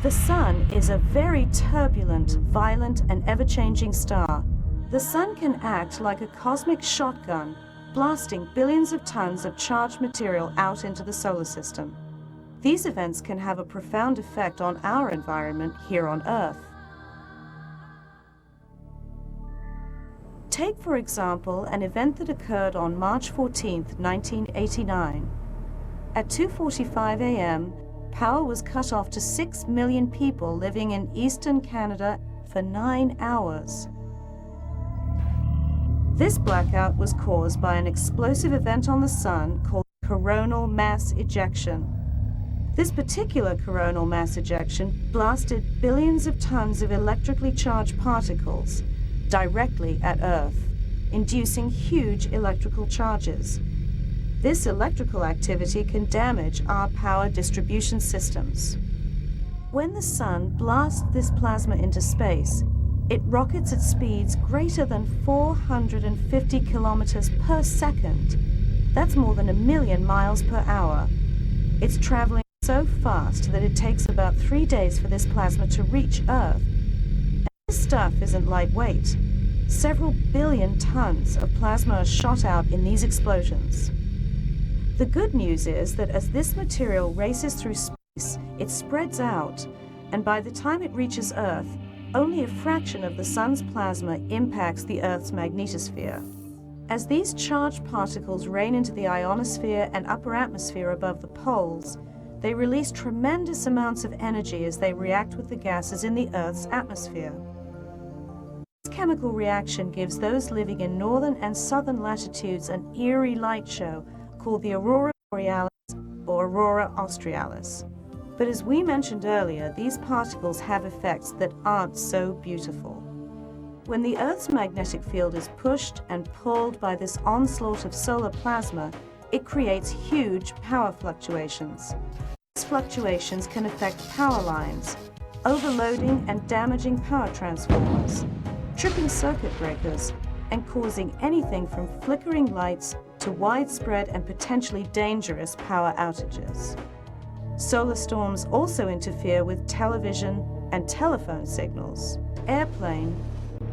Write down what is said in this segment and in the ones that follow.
The Sun is a very turbulent, violent, and ever-changing star. The Sun can act like a cosmic shotgun, blasting billions of tons of charged material out into the solar system. These events can have a profound effect on our environment here on Earth. Take, for example, an event that occurred on March 14, 1989. At 2:45 a.m., power was cut off to 6 million people living in eastern Canada for 9 hours. This blackout was caused by an explosive event on the Sun called coronal mass ejection. This particular coronal mass ejection blasted billions of tons of electrically charged particles directly at Earth, inducing huge electrical charges. This electrical activity can damage our power distribution systems. When the Sun blasts this plasma into space, it rockets at speeds greater than 450 kilometers per second. That's more than 1,000,000 miles per hour. It's traveling so fast that it takes about 3 days for this plasma to reach Earth. And this stuff isn't lightweight. Several billion tons of plasma are shot out in these explosions. The good news is that as this material races through space, it spreads out, and by the time it reaches Earth, only a fraction of the Sun's plasma impacts the Earth's magnetosphere. As these charged particles rain into the ionosphere and upper atmosphere above the poles, they release tremendous amounts of energy as they react with the gases in the Earth's atmosphere. This chemical reaction gives those living in northern and southern latitudes an eerie light show called the aurora borealis or aurora australis. But as we mentioned earlier, these particles have effects that aren't so beautiful. When the Earth's magnetic field is pushed and pulled by this onslaught of solar plasma, it creates huge power fluctuations. These fluctuations can affect power lines, overloading and damaging power transformers, tripping circuit breakers, and causing anything from flickering lights to widespread and potentially dangerous power outages. Solar storms also interfere with television and telephone signals, airplane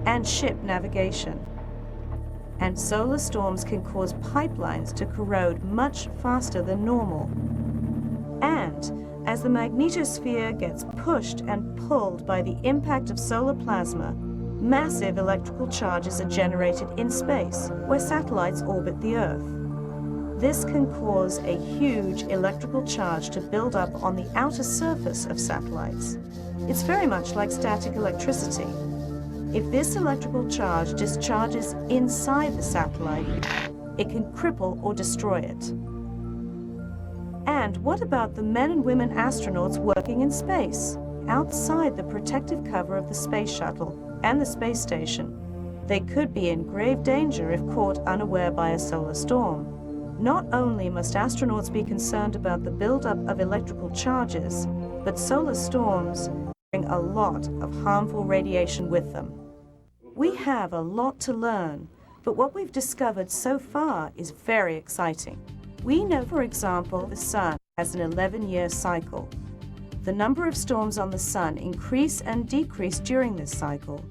and ship navigation. And solar storms can cause pipelines to corrode much faster than normal. And as the magnetosphere gets pushed and pulled by the impact of solar plasma, massive electrical charges are generated in space, where satellites orbit the Earth. This can cause a huge electrical charge to build up on the outer surface of satellites. It's very much like static electricity. If this electrical charge discharges inside the satellite, it can cripple or destroy it. And what about the men and women astronauts working in space, outside the protective cover of the space shuttle and the space station? They could be in grave danger if caught unaware by a solar storm. Not only must astronauts be concerned about the buildup of electrical charges, but solar storms bring a lot of harmful radiation with them. We have a lot to learn, but what we've discovered so far is very exciting. We know, for example, the Sun has an 11-year cycle. The number of storms on the Sun increase and decrease during this cycle.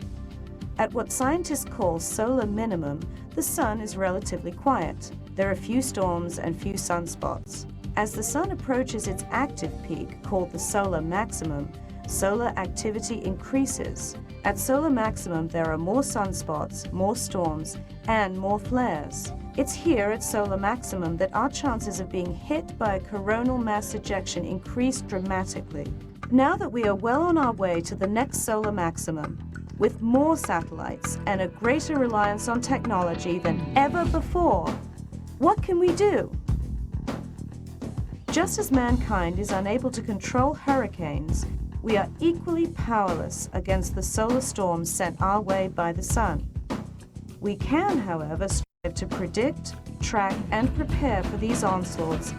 At what scientists call solar minimum, the Sun is relatively quiet. There are few storms and few sunspots. As the Sun approaches its active peak, called the solar maximum, solar activity increases. At solar maximum, there are more sunspots, more storms, and more flares. It's here at solar maximum that our chances of being hit by a coronal mass ejection increase dramatically. Now that we are well on our way to the next solar maximum, with more satellites and a greater reliance on technology than ever before, what can we do? Just as mankind is unable to control hurricanes, we are equally powerless against the solar storms sent our way by the Sun. We can, however, strive to predict, track, and prepare for these onslaughts